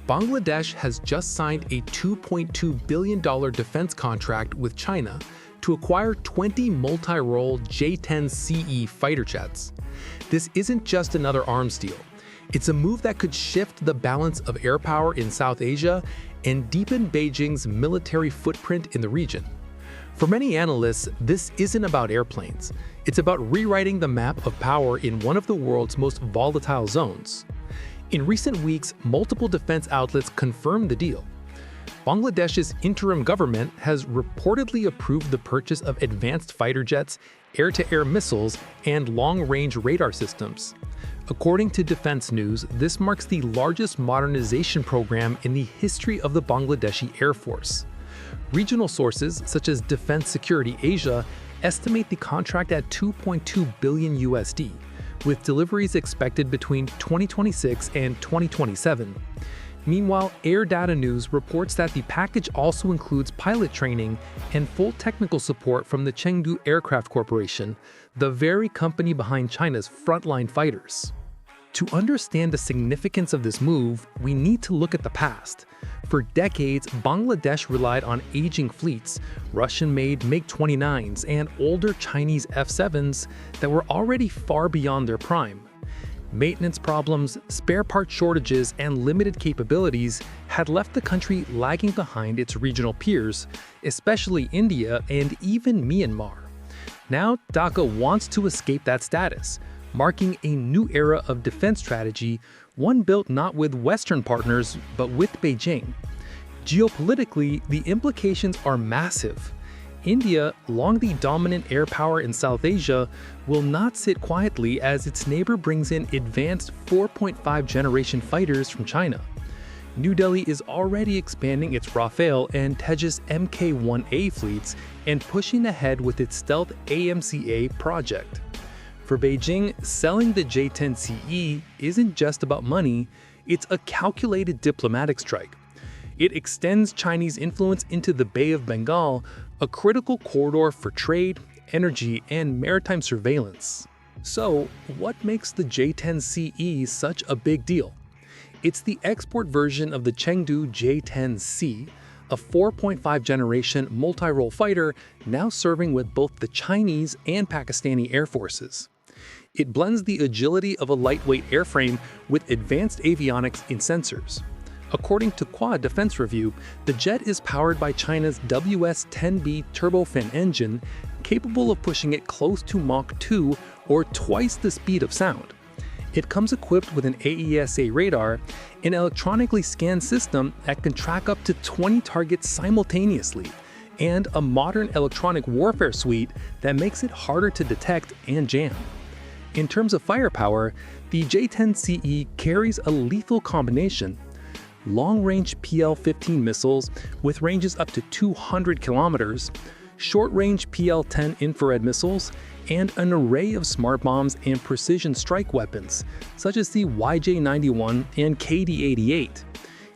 Bangladesh has just signed a $2.2 billion defense contract with China to acquire 20 multirole J-10CE fighter jets. This isn't just another arms deal. It's a move that could shift the balance of air power in South Asia and deepen Beijing's military footprint in the region. For many analysts, this isn't about airplanes. It's about rewriting the map of power in one of the world's most volatile zones. In recent weeks, multiple defense outlets confirmed the deal. Bangladesh's interim government has reportedly approved the purchase of advanced fighter jets, air-to-air missiles, and long-range radar systems. According to Defence News, this marks the largest modernization program in the history of the Bangladeshi Air Force. Regional sources, such as Defense Security Asia, estimate the contract at $2.2 billion USD, with deliveries expected between 2026 and 2027. Meanwhile, Air Data News reports that the package also includes pilot training and full technical support from the Chengdu Aircraft Corporation, the very company behind China's frontline fighters. To understand the significance of this move, we need to look at the past. For decades, Bangladesh relied on aging fleets, Russian-made MiG-29s, and older Chinese F-7s that were already far beyond their prime. Maintenance problems, spare part shortages, and limited capabilities had left the country lagging behind its regional peers, especially India and even Myanmar. Now, Dhaka wants to escape that status, marking a new era of defense strategy, one built not with Western partners, but with Beijing. Geopolitically, the implications are massive. India, long the dominant air power in South Asia, will not sit quietly as its neighbor brings in advanced 4.5 generation fighters from China. New Delhi is already expanding its Rafale and Tejas Mk-1A fleets and pushing ahead with its stealth AMCA project. For Beijing, selling the J-10CE isn't just about money, it's a calculated diplomatic strike. It extends Chinese influence into the Bay of Bengal, a critical corridor for trade, energy, and maritime surveillance. So, what makes the J-10CE such a big deal? It's the export version of the Chengdu J-10C, a 4.5 generation multirole fighter now serving with both the Chinese and Pakistani air forces. It blends the agility of a lightweight airframe with advanced avionics and sensors. According to Quad Defense Review, the jet is powered by China's WS-10B turbofan engine, capable of pushing it close to Mach 2 or twice the speed of sound. It comes equipped with an AESA radar, an electronically scanned system that can track up to 20 targets simultaneously, and a modern electronic warfare suite that makes it harder to detect and jam. In terms of firepower, the J-10CE carries a lethal combination: long-range PL-15 missiles with ranges up to 200 kilometers, short-range PL-10 infrared missiles, and an array of smart bombs and precision strike weapons, such as the YJ-91 and KD-88.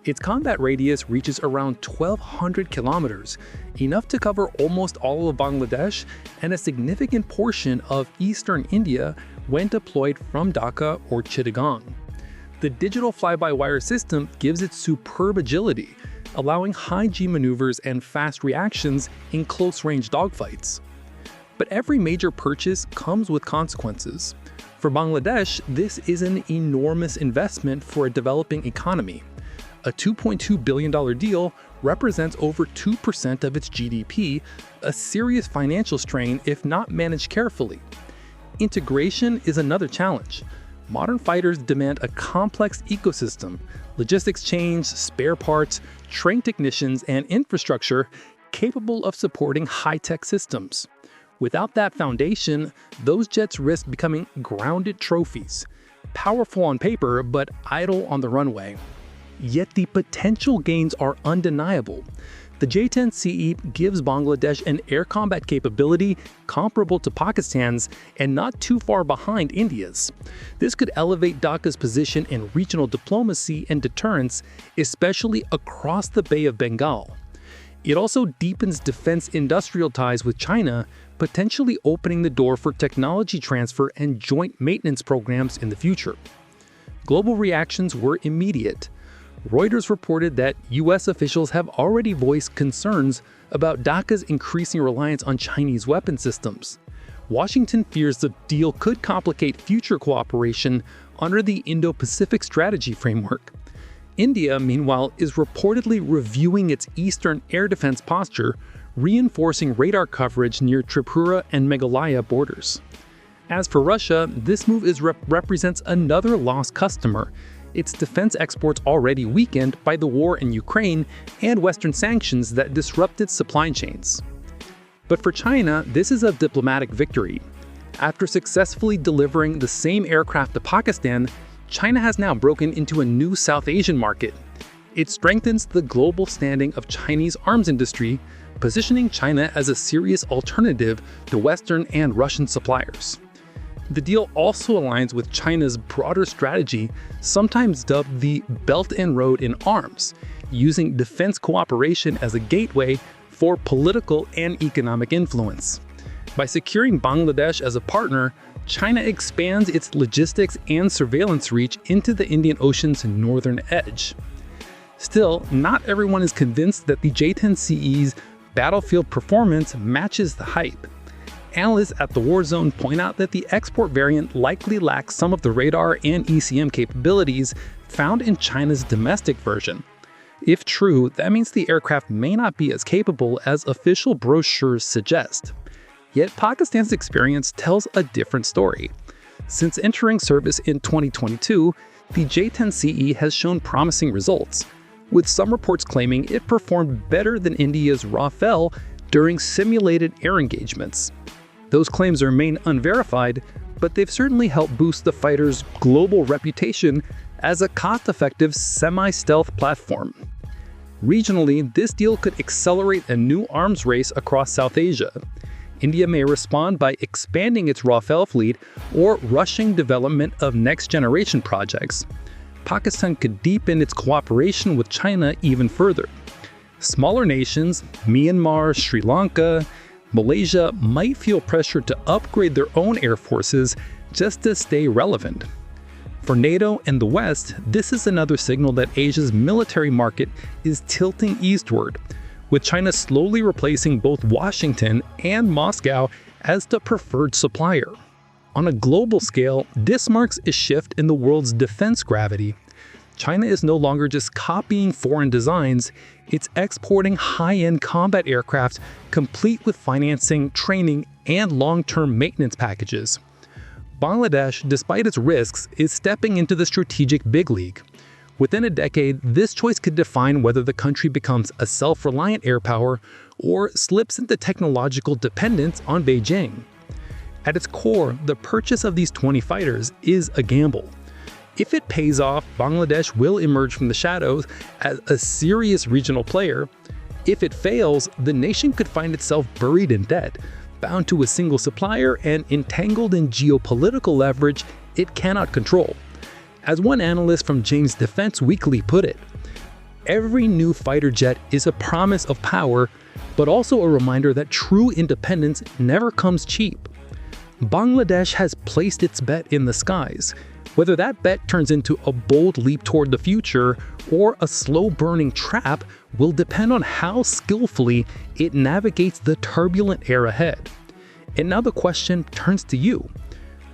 Its combat radius reaches around 1,200 kilometers, enough to cover almost all of Bangladesh and a significant portion of eastern India when deployed from Dhaka or Chittagong. The digital fly-by-wire system gives it superb agility, allowing high-G maneuvers and fast reactions in close-range dogfights. But every major purchase comes with consequences. For Bangladesh, this is an enormous investment for a developing economy. A $2.2 billion deal represents over 2% of its GDP, a serious financial strain if not managed carefully. Integration is another challenge. Modern fighters demand a complex ecosystem: logistics chains, spare parts, trained technicians, and infrastructure capable of supporting high-tech systems. Without that foundation, those jets risk becoming grounded trophies, powerful on paper but idle on the runway. Yet the potential gains are undeniable. The J-10CE gives Bangladesh an air combat capability comparable to Pakistan's and not too far behind India's. This could elevate Dhaka's position in regional diplomacy and deterrence, especially across the Bay of Bengal. It also deepens defense industrial ties with China, potentially opening the door for technology transfer and joint maintenance programs in the future. Global reactions were immediate. Reuters reported that U.S. officials have already voiced concerns about Dhaka's increasing reliance on Chinese weapon systems. Washington fears the deal could complicate future cooperation under the Indo-Pacific strategy framework. India, meanwhile, is reportedly reviewing its eastern air defense posture, reinforcing radar coverage near Tripura and Meghalaya borders. As for Russia, this move represents another lost customer. Its defense exports already weakened by the war in Ukraine and Western sanctions that disrupted supply chains. But for China, this is a diplomatic victory. After successfully delivering the same aircraft to Pakistan, China has now broken into a new South Asian market. It strengthens the global standing of Chinese arms industry, positioning China as a serious alternative to Western and Russian suppliers. The deal also aligns with China's broader strategy, sometimes dubbed the Belt and Road in Arms, using defense cooperation as a gateway for political and economic influence. By securing Bangladesh as a partner, China expands its logistics and surveillance reach into the Indian Ocean's northern edge. Still, not everyone is convinced that the J-10CE's battlefield performance matches the hype. Analysts at the war zone point out that the export variant likely lacks some of the radar and ECM capabilities found in China's domestic version. If true, that means the aircraft may not be as capable as official brochures suggest. Yet Pakistan's experience tells a different story. Since entering service in 2022, the J-10CE has shown promising results, with some reports claiming it performed better than India's Rafale during simulated air engagements. Those claims remain unverified, but they've certainly helped boost the fighter's global reputation as a cost-effective semi-stealth platform. Regionally, this deal could accelerate a new arms race across South Asia. India may respond by expanding its Rafale fleet or rushing development of next-generation projects. Pakistan could deepen its cooperation with China even further. Smaller nations, Myanmar, Sri Lanka, Malaysia, might feel pressure to upgrade their own air forces just to stay relevant. For NATO and the West, this is another signal that Asia's military market is tilting eastward, with China slowly replacing both Washington and Moscow as the preferred supplier. On a global scale, this marks a shift in the world's defense gravity. China is no longer just copying foreign designs, it's exporting high-end combat aircraft complete with financing, training, and long-term maintenance packages. Bangladesh, despite its risks, is stepping into the strategic big league. Within a decade, this choice could define whether the country becomes a self-reliant air power or slips into technological dependence on Beijing. At its core, the purchase of these 20 fighters is a gamble. If it pays off, Bangladesh will emerge from the shadows as a serious regional player. If it fails, the nation could find itself buried in debt, bound to a single supplier, and entangled in geopolitical leverage it cannot control. As one analyst from Jane's Defense Weekly put it, every new fighter jet is a promise of power, but also a reminder that true independence never comes cheap. Bangladesh has placed its bet in the skies. Whether that bet turns into a bold leap toward the future or a slow-burning trap will depend on how skillfully it navigates the turbulent air ahead. And now the question turns to you.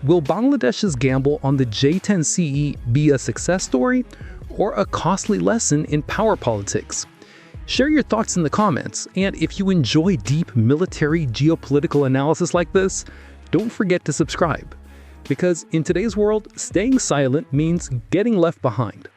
Will Bangladesh's gamble on the J-10CE be a success story or a costly lesson in power politics? Share your thoughts in the comments, and if you enjoy deep military geopolitical analysis like this, don't forget to subscribe. Because in today's world, staying silent means getting left behind.